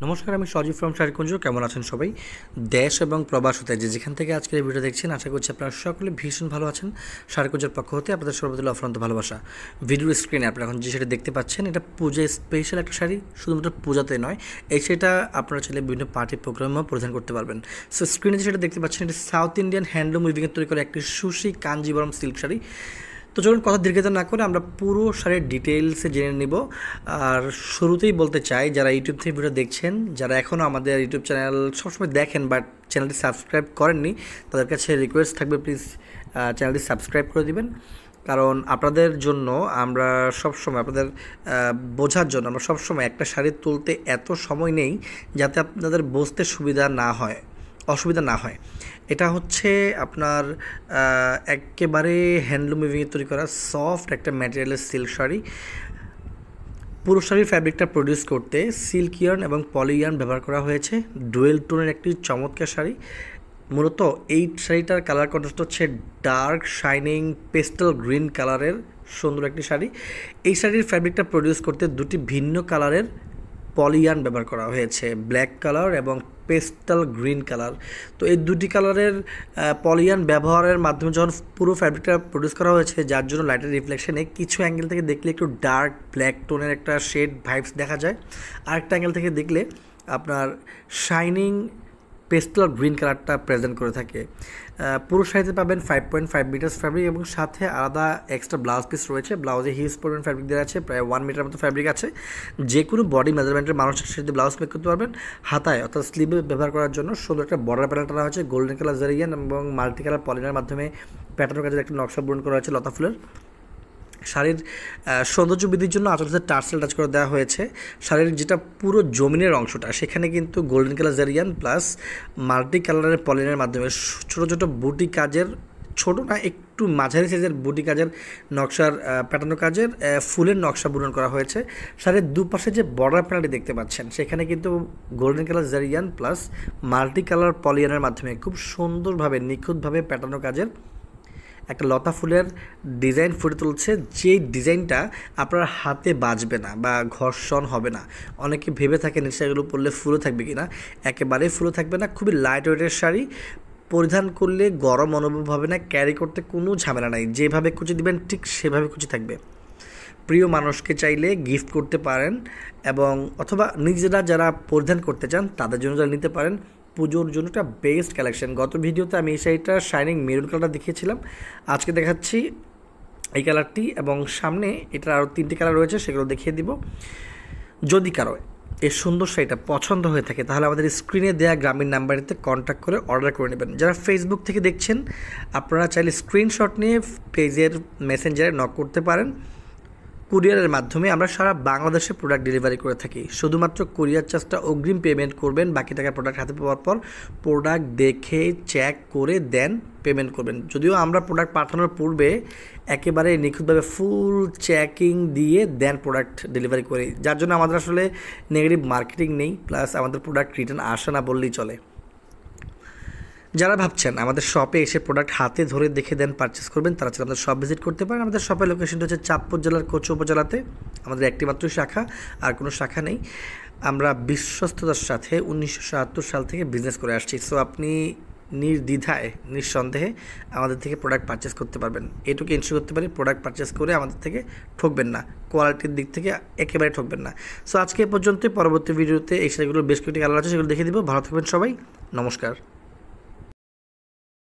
নমস্কার, আমি সজীব ফ্রম শাড়িকুঞ্জ। কেমন আছেন সবাই? দেশ এবং প্রবাস হতে যেখান থেকে আজকের এই ভিডিও দেখছেন, আশা করছি আপনারা সকলে ভীষণ ভালো আছেন। শাড়িকুঞ্জের পক্ষ হতে আপনাদের সর্বদলীয় অফুরন্ত ভালোবাসা। ভিডিওর স্ক্রিনে আপনারা এখন যে শাড়ি দেখতে পাচ্ছেন, এটা পূজা স্পেশাল একটা শাড়ি। শুধুমাত্র পূজাতে নয়, এই শাড়িটা আপনারা চাইলে বিভিন্ন পার্টি প্রোগ্রামেও পরিধান করতে পারবেন। সো স্ক্রিনে যে শাড়িটা দেখতে পাচ্ছেন, এটা সাউথ ইন্ডিয়ান হ্যান্ডলুম উইভিংয়ের তৈরি করা একটি সুশি কাঞ্জিবরম সিল্ক শাড়ি। তো চলুন কথা দীর্ঘতা না করে আমরা পুরো শাড়ির ডিটেলসে জেনে নিব। আর শুরুতেই বলতে চাই, যারা ইউটিউব থেকে ভিডিও দেখছেন, যারা এখনও আমাদের ইউটিউব চ্যানেল সবসময় দেখেন বাট চ্যানেলটি সাবস্ক্রাইব করেননি, তাদের কাছে রিকোয়েস্ট থাকবে প্লিজ চ্যানেলটি সাবস্ক্রাইব করে দিবেন। কারণ আপনাদের জন্য আমরা সবসময় আপনাদের বোঝার জন্য আমরা সবসময় একটা শাড়ি তুলতে এত সময় নেই যাতে আপনাদের বুঝতে অসুবিধা না হয়। এটা হচ্ছে আপনার একেবারে হ্যান্ডলুম উইভিংয়ে তৈরি করা সফট একটা ম্যাটেরিয়ালের সিল্ক শাড়ি। পুরো শাড়ির ফ্যাব্রিকটা প্রডিউস করতে সিল্ক ইয়ার্ন এবং পলি ইয়ার্ন ব্যবহার করা হয়েছে। ডুয়েল টোনের একটি চমৎকার শাড়ি। মূলত এই শাড়িটার কালার কন্ট্রাস্ট হচ্ছে ডার্ক শাইনিং পেস্টেল গ্রিন কালারের সুন্দর একটি শাড়ি। এই শাড়ির ফ্যাব্রিকটা প্রডিউস করতে দুটি ভিন্ন কালারের পলিয়ান ব্যবহার করা হয়েছে, ব্ল্যাক কালার এবং পেস্টাল গ্রিন কালার। তো এই দুটি কালারের পলিয়ান ব্যবহারের মাধ্যমে যখন পুরো ফ্যাব্রিকটা প্রডিউস করা হয়েছে, যার জন্য লাইটের রিফ্লেকশনে কিছু অ্যাঙ্গেল থেকে দেখলে একটু ডার্ক ব্ল্যাক টোনের একটা শেড ভাইবস দেখা যায়, আরেকটা অ্যাঙ্গেল থেকে দেখলে আপনার শাইনিং পেস্টাল গ্রিন কালারটা প্রেজেন্ট করে থাকে। পুরো শাড়িতে পাবেন 5.5 মিটার্স ফ্যাব্রিক এবং সাথে আলাদা এক্সট্রা ব্লাউজ পিস রয়েছে। ব্লাউজে হিউজ পরিমাণ ফ্যাব্রিক দেওয়া আছে, প্রায় 1 মিটার মতো ফ্যাব্রিক আছে। যে কোনো বডি মেজারমেন্টের মানুষের সাথে ব্লাউজ মেক করতে পারবেন। হাতায় অর্থাৎ স্লিভে ব্যবহার করার জন্য সুন্দর একটা বর্ডার প্যাটার্ন করা হয়েছে গোল্ডেন কালার জারিয়ান এবং মাল্টি কালার পলিনের মাধ্যমে প্যাটার্নের কাজে একটা নকশা পূরণ করা হয়েছে লতা ফুলের। শাড়ির সৌন্দর্য বৃদ্ধির জন্য আঁচলতে টার্সেল টাচ করে দেওয়া হয়েছে। শাড়ির যেটা পুরো জমিনের অংশটা, সেখানে কিন্তু গোল্ডেন কালার জারিয়ান প্লাস মাল্টি কালারের পলিনের মাধ্যমে ছোটো ছোটো বুটি কাজের, ছোটো না একটু মাঝারি সাইজের বুটি কাজের নকশার প্যাটার্ন কাজের ফুলের নকশা পূরণ করা হয়েছে। শাড়ির দুপাশে যে বর্ডার প্যানেলটি দেখতে পাচ্ছেন, সেখানে কিন্তু গোল্ডেন কালার জারিয়ান প্লাস মাল্টি কালার পলিয়ানের মাধ্যমে খুব সুন্দরভাবে নিখুঁতভাবে প্যাটার্ন কাজের একটা লতা ফুলের ডিজাইন ফুটে তুলছে। যে ডিজাইনটা আপনার হাতে বাজবে না বা ঘর্ষণ হবে না। অনেকে ভেবে থাকেন এই শাড়িগুলো পরলে ফুলো থাকবে কি না, একেবারেই ফুলো থাকবে না। খুবই লাইট ওয়েটের শাড়ি, পরিধান করলে গরম অনুভব হবে না, ক্যারি করতে কোনো ঝামেলা নাই। যেভাবে কুচি দিবেন ঠিক সেভাবে কুচি থাকবে। প্রিয় মানুষকে চাইলে গিফট করতে পারেন এবং অথবা নিজেরা যারা পরিধান করতে চান তাদের জন্য যারা নিতে পারেন। পুজোর জন্য একটা বেস্ট কালেকশন। গত ভিডিওতে আমি এই শাড়িটা শাইনিং মেরুন কালারটা দেখিয়েছিলাম, আজকে দেখাচ্ছি এই কালারটি এবং সামনে এটার আরও 3টি কালার রয়েছে, সেগুলো দেখিয়ে দিব। যদি কারো এই সুন্দর শাড়িটা পছন্দ হয়ে থাকে তাহলে আমাদের স্ক্রিনে দেওয়া গ্রামীণ নাম্বারেতে কন্ট্যাক্ট করে অর্ডার করে নেবেন। যারা ফেসবুক থেকে দেখছেন, আপনারা চাইলে স্ক্রিনশট নিয়ে পেজের মেসেঞ্জারে নক করতে পারেন। কুরিয়ারের মাধ্যমে আমরা সারা বাংলাদেশে প্রোডাক্ট ডেলিভারি করে থাকি। শুধুমাত্র কুরিয়ার চার্জটা অগ্রিম পেমেন্ট করবেন, বাকি টাকা প্রোডাক্ট হাতে পাওয়ার পর প্রোডাক্ট দেখে চেক করে দেন পেমেন্ট করবেন। যদিও আমরা প্রোডাক্ট পাঠানোর পূর্বে একেবারে নিখুঁতভাবে ফুল চেকিং দিয়ে দেন প্রোডাক্ট ডেলিভারি করি, যার জন্য আমাদের আসলে নেগেটিভ মার্কেটিং নেই, প্লাস আমাদের প্রোডাক্ট রিটার্ন আসে না বললেই চলে। যারা ভাবছেন আমাদের শপে এসে প্রোডাক্ট হাতে ধরে দেখে দেন পারচেস করবেন, তারা চাইলে আমাদের শপ ভিজিট করতে পারেন। আমাদের শপের লোকেশনটা হচ্ছে চাঁদপুর জেলার কোচো উপজেলাতে। আমাদের একটি মাত্র শাখা, আর কোনো শাখা নেই। আমরা বিশ্বস্ততার সাথে 1977 সাল থেকে বিজনেস করে আসছি। সো আপনি নির্দ্বিধায় নিঃসন্দেহে আমাদের থেকে প্রোডাক্ট পারচেস করতে পারবেন। এটুকু ইনশিওর করতে পারি, প্রোডাক্ট পারচেস করে আমাদের থেকে ঠকবেন না, কোয়ালিটির দিক থেকে একেবারে ঠকবেন না। সো আজকে এ পর্যন্ত। পরবর্তী ভিডিওতে এই শাড়িগুলোর বেশ কয়েকটি কালার আছে, সেগুলো দেখে দিব। ভালো থাকবেন সবাই, নমস্কার।